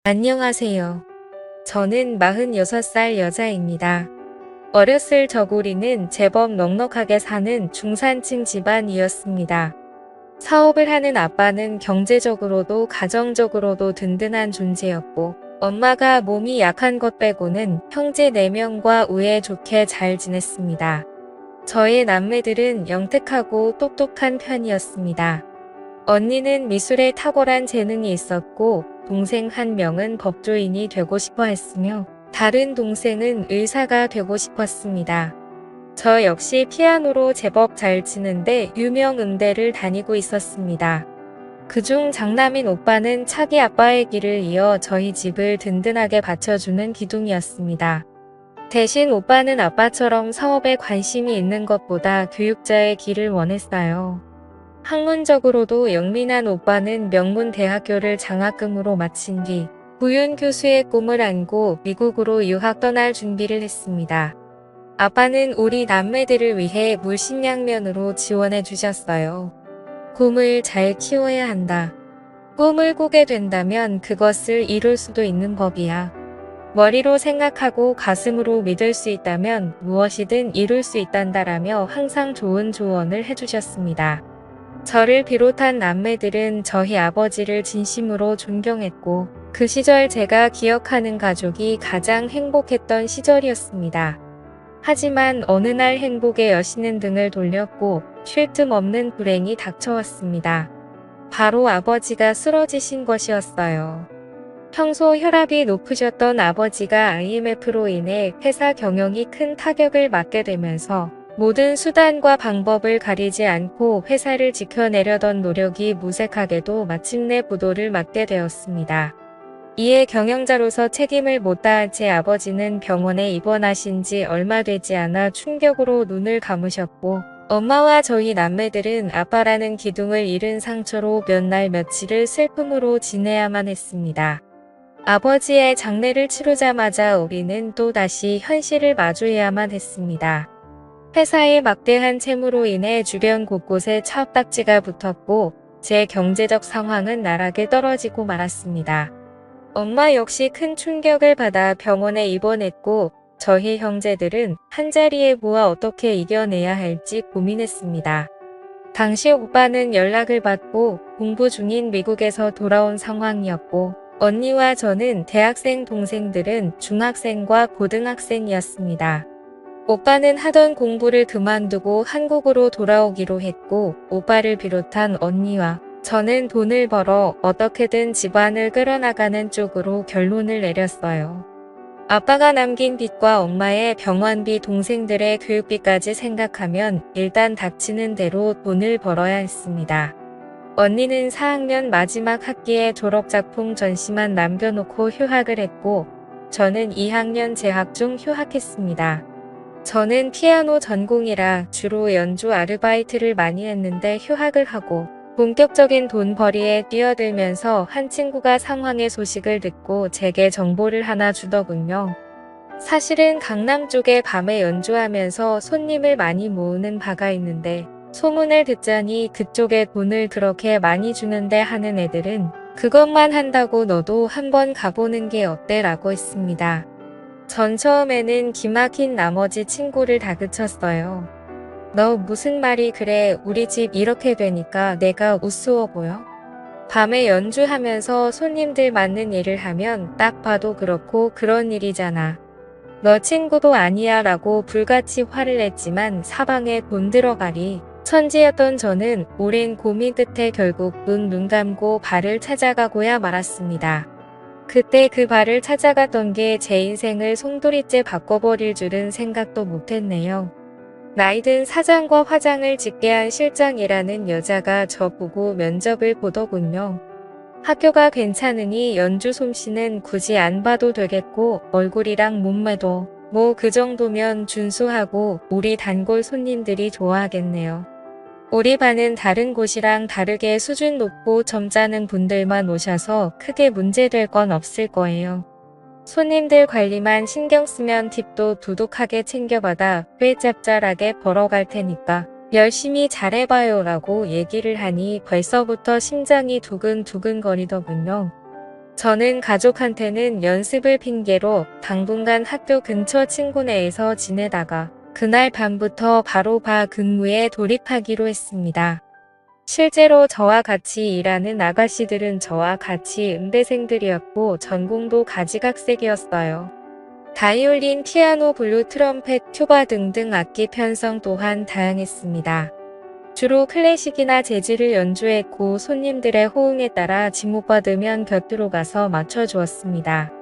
안녕하세요. 저는 46살 여자입니다. 어렸을 적 우리는 제법 넉넉하게 사는 중산층 집안이었습니다. 사업을 하는 아빠는 경제적으로도 가정적으로도 든든한 존재였고, 엄마가 몸이 약한 것 빼고는 형제 4명과 우애 좋게 잘 지냈습니다. 저의 남매들은 영특하고 똑똑한 편이었습니다. 언니는 미술에 탁월한 재능이 있었고, 동생 한 명은 법조인이 되고 싶어 했으며, 다른 동생은 의사가 되고 싶었습니다. 저 역시 피아노로 제법 잘 치는데 유명 음대를 다니고 있었습니다. 그중 장남인 오빠는 차기 아빠의 길을 이어 저희 집을 든든하게 받쳐주는 기둥이었습니다. 대신 오빠는 아빠처럼 사업에 관심이 있는 것보다 교육자의 길을 원했어요. 학문적으로도 영민한 오빠는 명문 대학교를 장학금으로 마친 뒤 부윤 교수의 꿈을 안고 미국으로 유학 떠날 준비를 했습니다. 아빠는 우리 남매들을 위해 물심양면으로 지원해 주셨어요. 꿈을 잘 키워야 한다. 꿈을 꾸게 된다면 그것을 이룰 수도 있는 법이야. 머리로 생각하고 가슴으로 믿을 수 있다면 무엇이든 이룰 수 있단다라며 항상 좋은 조언을 해주셨습니다. 저를 비롯한 남매들은 저희 아버지를 진심으로 존경했고, 그 시절 제가 기억하는 가족이 가장 행복했던 시절이었습니다. 하지만 어느 날 행복의 여신은 등을 돌렸고 쉴 틈 없는 불행이 닥쳐왔습니다. 바로 아버지가 쓰러지신 것이었어요. 평소 혈압이 높으셨던 아버지가 IMF로 인해 회사 경영이 큰 타격을 맞게 되면서 모든 수단과 방법을 가리지 않고 회사를 지켜내려던 노력이 무색하게도 마침내 부도를 맞게 되었습니다. 이에 경영자로서 책임을 못 다한 채 아버지는 병원에 입원하신 지 얼마 되지 않아 충격으로 눈을 감으셨고, 엄마와 저희 남매들은 아빠라는 기둥을 잃은 상처로 몇 날 며칠을 슬픔으로 지내야만 했습니다. 아버지의 장례를 치르자마자 우리는 또다시 현실을 마주해야만 했습니다. 회사의 막대한 채무로 인해 주변 곳곳에 차업딱지가 붙었고, 제 경제적 상황은 나락에 떨어지고 말았습니다. 엄마 역시 큰 충격을 받아 병원에 입원했고, 저희 형제들은 한자리에 모아 어떻게 이겨내야 할지 고민했습니다. 당시 오빠는 연락을 받고 공부 중인 미국에서 돌아온 상황이었고, 언니와 저는 대학생 동생들은 중학생과 고등학생이었습니다. 오빠는 하던 공부를 그만두고 한국으로 돌아오기로 했고, 오빠를 비롯한 언니와 저는 돈을 벌어 어떻게든 집안을 끌어나가는 쪽으로 결론을 내렸어요. 아빠가 남긴 빚과 엄마의 병원비, 동생들의 교육비까지 생각하면 일단 닥치는 대로 돈을 벌어야 했습니다. 언니는 4학년 마지막 학기에 졸업작품 전시만 남겨놓고 휴학을 했고, 저는 2학년 재학 중 휴학했습니다. 저는 피아노 전공이라 주로 연주 아르바이트를 많이 했는데 휴학을 하고 본격적인 돈벌이에 뛰어들면서 한 친구가 상황의 소식을 듣고 제게 정보를 하나 주더군요. 사실은 강남 쪽에 밤에 연주하면서 손님을 많이 모으는 바가 있는데 소문을 듣자니 그쪽에 돈을 그렇게 많이 주는데 하는 애들은 그것만 한다고 너도 한번 가보는 게 어때? 라고 했습니다. 전 처음에는 기막힌 나머지 친구를 다그쳤어요. 너 무슨 말이 그래? 우리 집 이렇게 되니까 내가 우스워 보여? 밤에 연주하면서 손님들 맞는 일을 하면 딱 봐도 그렇고 그런 일이잖아. 너 친구도 아니야 라고 불같이 화를 냈지만 사방에 돈 들어가리. 천지였던 저는 오랜 고민 끝에 결국 눈 감고 발을 찾아가고야 말았습니다. 그때 그 발을 찾아갔던 게 제 인생을 송두리째 바꿔버릴 줄은 생각도 못했네요. 나이든 사장과 화장을 짓게 한 실장이라는 여자가 저보고 면접을 보더군요. 학교가 괜찮으니 연주 솜씨는 굳이 안 봐도 되겠고 얼굴이랑 몸매도 뭐 그 정도면 준수하고 우리 단골 손님들이 좋아하겠네요. 우리 반은 다른 곳이랑 다르게 수준 높고 점잖은 분들만 오셔서 크게 문제될 건 없을 거예요. 손님들 관리만 신경 쓰면 팁도 두둑하게 챙겨받아 꽤 짭짤하게 벌어갈 테니까 열심히 잘해봐요 라고 얘기를 하니 벌써부터 심장이 두근두근 거리더군요. 저는 가족한테는 연습을 핑계로 당분간 학교 근처 친구네에서 지내다가 그날 밤부터 바로 근무에 돌입하기로 했습니다. 실제로 저와 같이 일하는 아가씨들은 저와 같이 음대생들이었고 전공도 가지각색이었어요. 바이올린, 피아노, 블루, 트럼펫, 튜바 등등 악기 편성 또한 다양했습니다. 주로 클래식이나 재즈를 연주했고 손님들의 호응에 따라 지목받으면 곁으로 가서 맞춰주었습니다.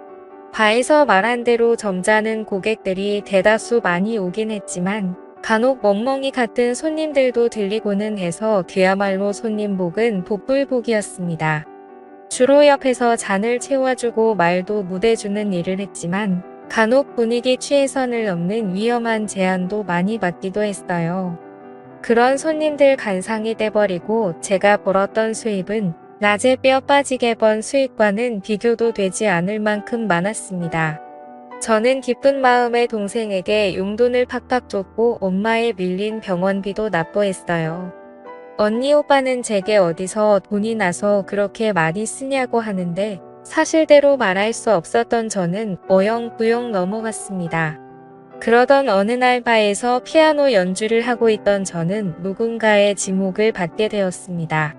바에서 말한 대로 점잖은 고객들이 대다수 많이 오긴 했지만 간혹 멍멍이 같은 손님들도 들리고는 해서 그야말로 손님복은 복불복이었습니다. 주로 옆에서 잔을 채워주고 말도 묻어주는 일을 했지만 간혹 분위기 취해선을 넘는 위험한 제안도 많이 받기도 했어요. 그런 손님들 간상이 돼버리고 제가 벌었던 수입은 낮에 뼈 빠지게 번 수익과는 비교도 되지 않을 만큼 많았습니다. 저는 기쁜 마음에 동생에게 용돈을 팍팍 줬고 엄마의 밀린 병원비도 납부했어요. 언니 오빠는 제게 어디서 돈이 나서 그렇게 많이 쓰냐고 하는데 사실대로 말할 수 없었던 저는 어영부영 넘어갔습니다. 그러던 어느 날 바에서 피아노 연주를 하고 있던 저는 누군가의 지목을 받게 되었습니다.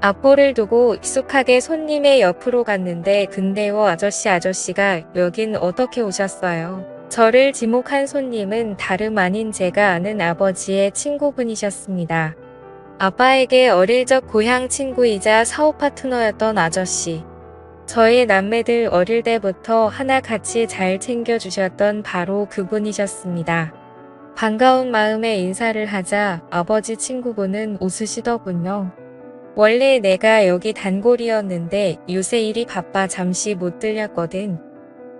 악보를 두고 익숙하게 손님의 옆으로 갔는데 근데요 아저씨가 여긴 어떻게 오셨어요? 저를 지목한 손님은 다름 아닌 제가 아는 아버지의 친구분이셨습니다. 아빠에게 어릴 적 고향 친구이자 사업 파트너였던 아저씨. 저의 남매들 어릴 때부터 하나같이 잘 챙겨주셨던 바로 그분이셨습니다. 반가운 마음에 인사를 하자 아버지 친구분은 웃으시더군요. 원래 내가 여기 단골이었는데 요새 일이 바빠 잠시 못 들렸거든.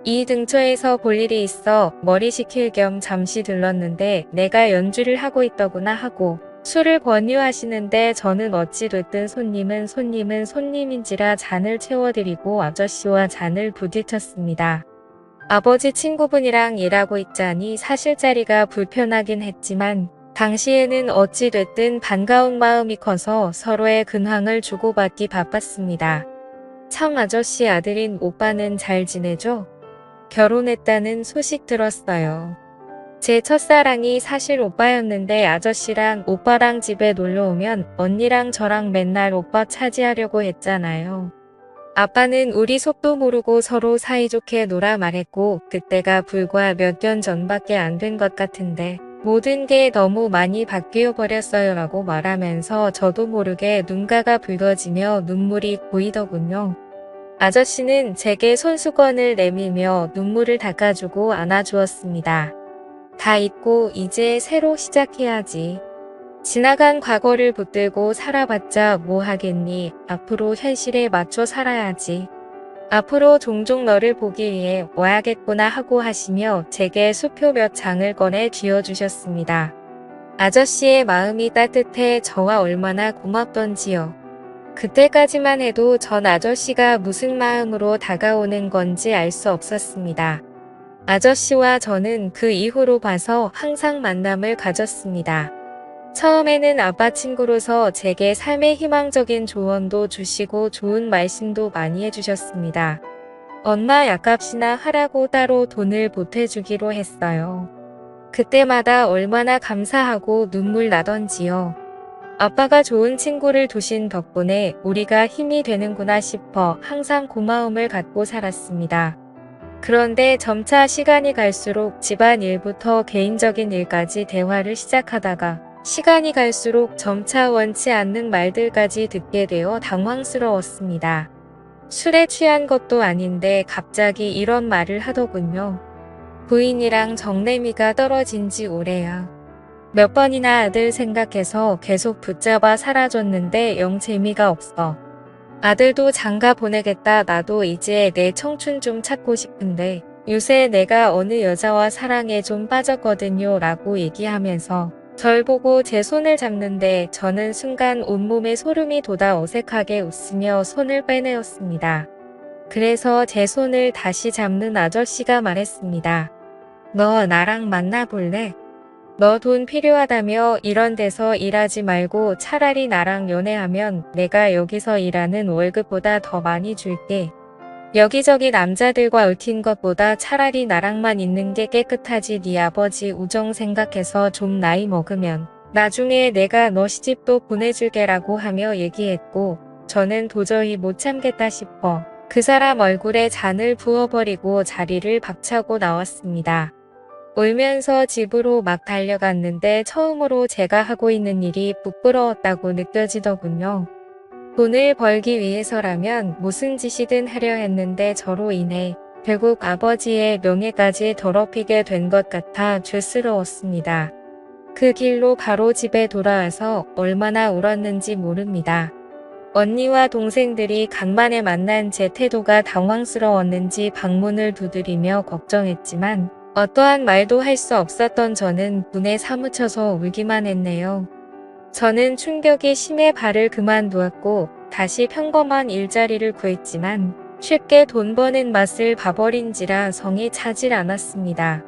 이 근처에서 볼 일이 있어 머리 식힐 겸 잠시 들렀는데 내가 연주를 하고 있더구나 하고 술을 권유하시는데 저는 어찌 됐든 손님은 손님인지라 잔을 채워드리고 아저씨와 잔을 부딪혔습니다. 아버지 친구분이랑 일하고 있자니 사실 자리가 불편하긴 했지만 당시에는 어찌 됐든 반가운 마음이 커서 서로의 근황을 주고받기 바빴습니다. 참 아저씨 아들인 오빠는 잘 지내죠? 결혼했다는 소식 들었어요. 제 첫사랑이 사실 오빠였는데 아저씨랑 오빠랑 집에 놀러오면 언니랑 저랑 맨날 오빠 차지하려고 했잖아요. 아빠는 우리 속도 모르고 서로 사이좋게 놀아 말했고 그때가 불과 몇 년 전밖에 안 된 것 같은데 모든 게 너무 많이 바뀌어 버렸어요 라고 말하면서 저도 모르게 눈가가 붉어지며 눈물이 고이더군요. 아저씨는 제게 손수건을 내밀며 눈물을 닦아주고 안아주었습니다. 다 잊고 이제 새로 시작해야지. 지나간 과거를 붙들고 살아봤자 뭐 하겠니? 앞으로 현실에 맞춰 살아야지. 앞으로 종종 너를 보기 위해 와야겠구나 하고 하시며 제게 수표 몇 장을 꺼내 쥐어주셨습니다. 아저씨의 마음이 따뜻해 저와 얼마나 고맙던지요. 그때까지만 해도 전 아저씨가 무슨 마음으로 다가오는 건지 알 수 없었습니다. 아저씨와 저는 그 이후로 봐서 항상 만남을 가졌습니다. 처음에는 아빠 친구로서 제게 삶의 희망적인 조언도 주시고 좋은 말씀도 많이 해주셨습니다. 엄마 약값이나 하라고 따로 돈을 보태주기로 했어요. 그때마다 얼마나 감사하고 눈물 나던지요. 아빠가 좋은 친구를 두신 덕분에 우리가 힘이 되는구나 싶어 항상 고마움을 갖고 살았습니다. 그런데 점차 시간이 갈수록 집안 일부터 개인적인 일까지 대화를 시작하다가 시간이 갈수록 점차 원치 않는 말들까지 듣게 되어 당황스러웠습니다. 술에 취한 것도 아닌데 갑자기 이런 말을 하더군요. 부인이랑 정내미가 떨어진 지 오래야. 몇 번이나 아들 생각해서 계속 붙잡아 살아줬는데 영 재미가 없어. 아들도 장가 보내겠다. 나도 이제 내 청춘 좀 찾고 싶은데 요새 내가 어느 여자와 사랑에 좀 빠졌거든요 라고 얘기하면서 절 보고 제 손을 잡는데 저는 순간 온몸에 소름이 돋아 어색하게 웃으며 손을 빼내었습니다. 그래서 제 손을 다시 잡는 아저씨가 말했습니다. 너 나랑 만나볼래? 너 돈 필요하다며 이런 데서 일하지 말고 차라리 나랑 연애하면 내가 여기서 일하는 월급보다 더 많이 줄게. 여기저기 남자들과 얽힌 것보다 차라리 나랑만 있는 게 깨끗하지 네 아버지 우정 생각해서 좀 나이 먹으면 나중에 내가 너 시집도 보내줄게라고 하며 얘기했고 저는 도저히 못 참겠다 싶어 그 사람 얼굴에 잔을 부어버리고 자리를 박차고 나왔습니다. 울면서 집으로 막 달려갔는데 처음으로 제가 하고 있는 일이 부끄러웠다고 느껴지더군요. 돈을 벌기 위해서라면 무슨 짓이든 하려 했는데 저로 인해 결국 아버지의 명예까지 더럽히게 된 것 같아 죄스러웠습니다. 그 길로 바로 집에 돌아와서 얼마나 울었는지 모릅니다. 언니와 동생들이 간만에 만난 제 태도가 당황스러웠는지 방문을 두드리며 걱정했지만 어떠한 말도 할 수 없었던 저는 분에 사무쳐서 울기만 했네요. 저는 충격이 심해 발을 그만두었고 다시 평범한 일자리를 구했지만 쉽게 돈 버는 맛을 봐버린지라 성이 차질 않았습니다.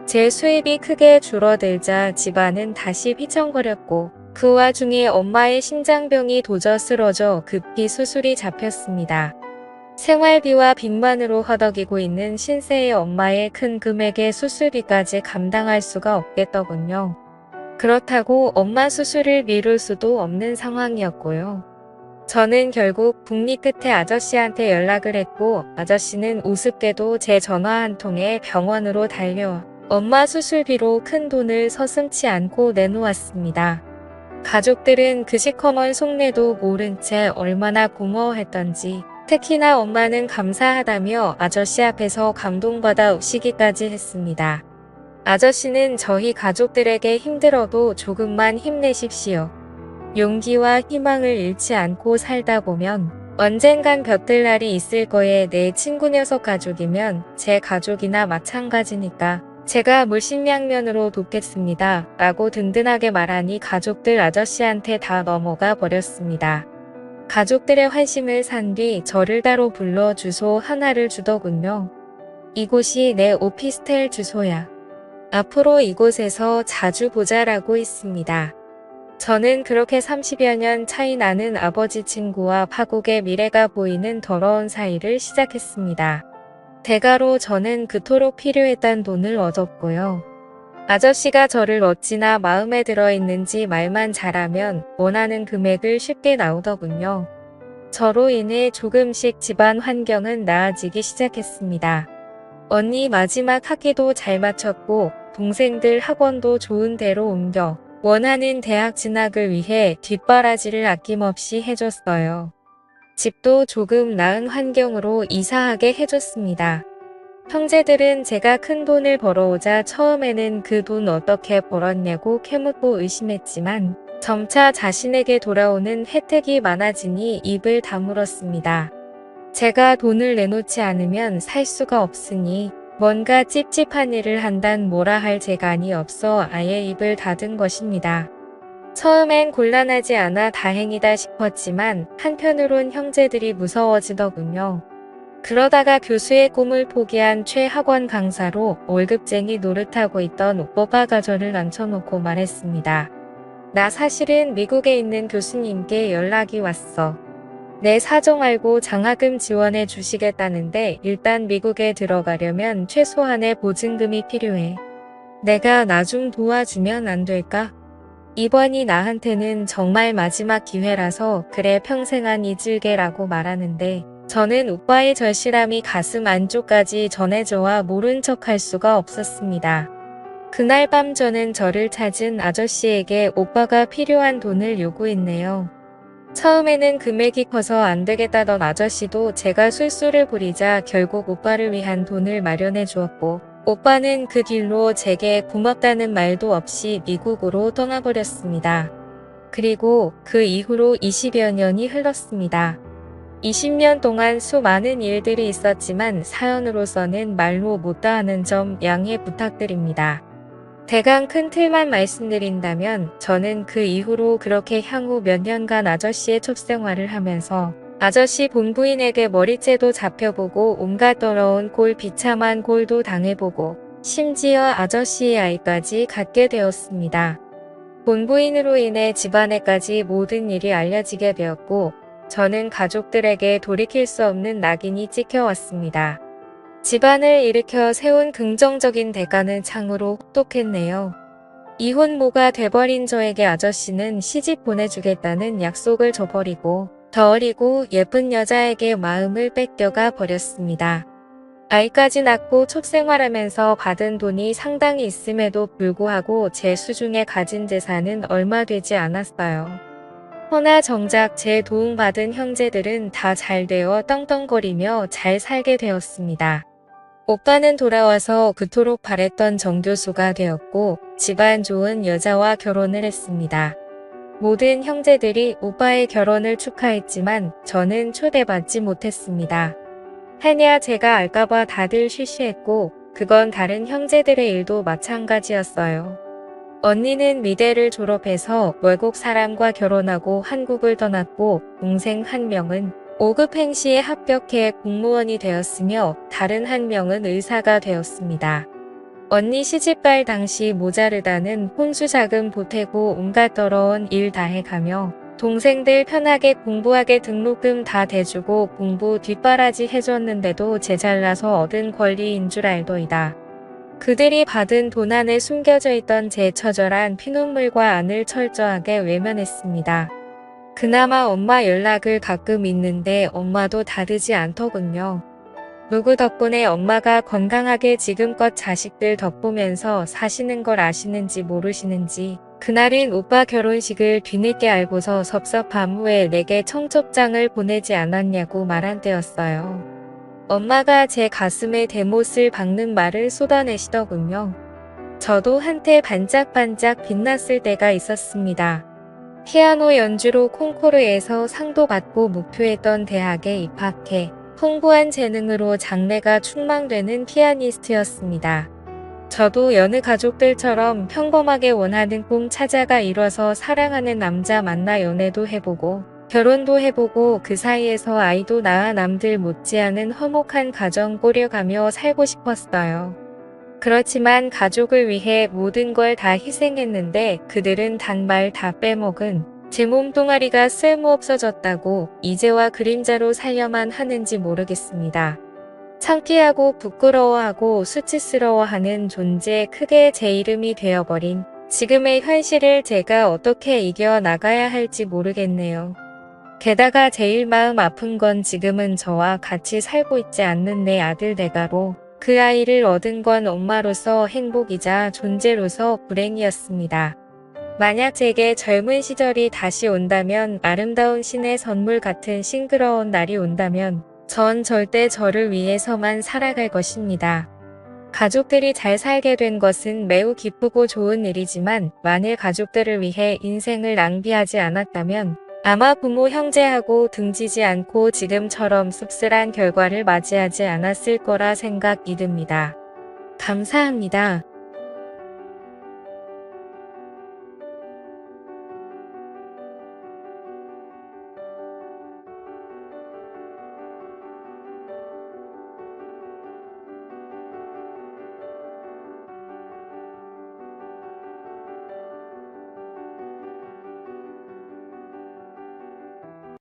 제 수입이 크게 줄어들자 집안은 다시 휘청거렸고 그 와중에 엄마의 심장병이 도져 쓰러져 급히 수술이 잡혔습니다. 생활비와 빚만으로 허덕이고 있는 신세의 엄마의 큰 금액의 수술비까지 감당할 수가 없겠더군요. 그렇다고 엄마 수술을 미룰 수도 없는 상황이었고요. 저는 결국 북리 끝에 아저씨한테 연락을 했고 아저씨는 우습게도 제 전화 한 통에 병원으로 달려와 엄마 수술비로 큰 돈을 서슴지 않고 내놓았습니다. 가족들은 그 시커먼 속내도 모른 채 얼마나 고마워했던지 특히나 엄마는 감사하다며 아저씨 앞에서 감동받아 우시기까지 했습니다. 아저씨는 저희 가족들에게 힘들어도 조금만 힘내십시오. 용기와 희망을 잃지 않고 살다 보면 언젠간 볕들 날이 있을 거에 내 친구 녀석 가족이면 제 가족이나 마찬가지니까 제가 물심양면으로 돕겠습니다. 라고 든든하게 말하니 가족들 아저씨한테 다 넘어가 버렸습니다. 가족들의 환심을 산 뒤 저를 따로 불러 주소 하나를 주더군요. 이곳이 내 오피스텔 주소야. 앞으로 이곳에서 자주 보자라고 했습니다. 저는 그렇게 30여 년 차이 나는 아버지 친구와 파국의 미래가 보이는 더러운 사이를 시작했습니다. 대가로 저는 그토록 필요했던 돈을 얻었고요. 아저씨가 저를 어찌나 마음에 들어 있는지 말만 잘하면 원하는 금액을 쉽게 나오더군요. 저로 인해 조금씩 집안 환경은 나아지기 시작했습니다. 언니 마지막 학기도 잘 마쳤고 동생들 학원도 좋은 데로 옮겨 원하는 대학 진학을 위해 뒷바라지를 아낌없이 해줬어요. 집도 조금 나은 환경으로 이사하게 해줬습니다. 형제들은 제가 큰 돈을 벌어오자 처음에는 그 돈 어떻게 벌었냐고 캐묻고 의심했지만 점차 자신에게 돌아오는 혜택이 많아지니 입을 다물었습니다. 제가 돈을 내놓지 않으면 살 수가 없으니 뭔가 찝찝한 일을 한단 뭐라 할 재간이 없어 아예 입을 닫은 것입니다. 처음엔 곤란하지 않아 다행이다 싶었지만 한편으론 형제들이 무서워지더군요. 그러다가 교수의 꿈을 포기한 최학원 강사로 월급쟁이 노릇하고 있던 오빠가 저를 앉혀놓고 말했습니다. 나 사실은 미국에 있는 교수님께 연락이 왔어. 내 사정 알고 장학금 지원해 주시겠다는데 일단 미국에 들어가려면 최소한의 보증금이 필요해. 내가 나 좀 도와주면 안 될까? 이번이 나한테는 정말 마지막 기회라서 그래 평생 안 잊을게라고 말하는데 저는 오빠의 절실함이 가슴 안쪽까지 전해져와 모른 척할 수가 없었습니다. 그날 밤 저는 저를 찾은 아저씨에게 오빠가 필요한 돈을 요구했네요. 처음에는 금액이 커서 안 되겠다던 아저씨도 제가 술수를 부리자 결국 오빠를 위한 돈을 마련해 주었고 오빠는 그 뒤로 제게 고맙다는 말도 없이 미국으로 떠나버렸습니다. 그리고 그 이후로 20여 년이 흘렀습니다. 20년 동안 수많은 일들이 있었지만 사연으로서는 말로 못다하는 점 양해 부탁드립니다. 대강 큰 틀만 말씀드린다면 저는 그 이후로 그렇게 향후 몇 년간 아저씨의 첩생활을 하면서 아저씨 본부인에게 머리채도 잡혀보고 온갖 더러운 꼴 비참한 꼴도 당해보고 심지어 아저씨의 아이까지 갖게 되었습니다. 본부인으로 인해 집안에까지 모든 일이 알려지게 되었고 저는 가족들에게 돌이킬 수 없는 낙인이 찍혀왔습니다. 집안을 일으켜 세운 긍정적인 대가는 참으로 혹독했네요. 이혼모가 돼버린 저에게 아저씨는 시집 보내주겠다는 약속을 줘버리고 더 어리고 예쁜 여자에게 마음을 뺏겨가 버렸습니다. 아이까지 낳고 첩생활하면서 받은 돈이 상당히 있음에도 불구하고 제 수중에 가진 재산은 얼마 되지 않았어요. 허나 정작 제 도움받은 형제들은 다 잘 되어 떵떵거리며 잘 살게 되었습니다. 오빠는 돌아와서 그토록 바랬던 정교수가 되었고 집안 좋은 여자와 결혼을 했습니다. 모든 형제들이 오빠의 결혼을 축하했지만 저는 초대받지 못했습니다. 하냐 제가 알까봐 다들 쉬쉬했고 그건 다른 형제들의 일도 마찬가지였어요. 언니는 미대를 졸업해서 외국 사람과 결혼하고 한국을 떠났고 동생 한 명은 5급 행시에 합격해 공무원이 되었으며 다른 한 명은 의사가 되었습니다. 언니 시집갈 당시 모자르다는 혼수자금 보태고 온갖 더러운 일 다 해가며 동생들 편하게 공부하게 등록금 다 대주고 공부 뒷바라지 해줬는데도 제 잘나서 얻은 권리인 줄 알더이다. 그들이 받은 돈 안에 숨겨져 있던 제 처절한 피눈물과 안을 철저하게 외면했습니다. 그나마 엄마 연락을 가끔 있는데 엄마도 다르지 않더군요. 누구 덕분에 엄마가 건강하게 지금껏 자식들 덕보면서 사시는 걸 아시는지 모르시는지 그날은 오빠 결혼식을 뒤늦게 알고서 섭섭함 후에 내게 청첩장을 보내지 않았냐고 말한 때였어요. 엄마가 제 가슴에 대못을 박는 말을 쏟아내시더군요. 저도 한때 반짝반짝 빛났을 때가 있었습니다. 피아노 연주로 콩쿠르에서 상도 받고 목표했던 대학에 입학해 풍부한 재능으로 장래가 촉망되는 피아니스트였습니다. 저도 여느 가족들처럼 평범하게 원하는 꿈 찾아가 이뤄서 사랑하는 남자 만나 연애도 해보고 결혼도 해보고 그 사이에서 아이도 낳아 남들 못지않은 화목한 가정 꾸려가며 살고 싶었어요. 그렇지만 가족을 위해 모든 걸 다 희생했는데 그들은 단말 다 빼먹은 제 몸뚱아리가 쓸모없어졌다고 이제와 그림자로 살려만 하는지 모르겠습니다. 창피하고 부끄러워하고 수치스러워하는 존재 크게 제 이름이 되어버린 지금의 현실을 제가 어떻게 이겨나가야 할지 모르겠네요. 게다가 제일 마음 아픈 건 지금은 저와 같이 살고 있지 않는 내 아들 대가로 그 아이를 얻은 건 엄마로서 행복이자 존재로서 불행이었습니다. 만약 제게 젊은 시절이 다시 온다면 아름다운 신의 선물 같은 싱그러운 날이 온다면 전 절대 저를 위해서만 살아갈 것입니다. 가족들이 잘 살게 된 것은 매우 기쁘고 좋은 일이지만 만일 가족들을 위해 인생을 낭비하지 않았다면 아마 부모 형제하고 등지지 않고 지금처럼 씁쓸한 결과를 맞이하지 않았을 거라 생각이 듭니다. 감사합니다.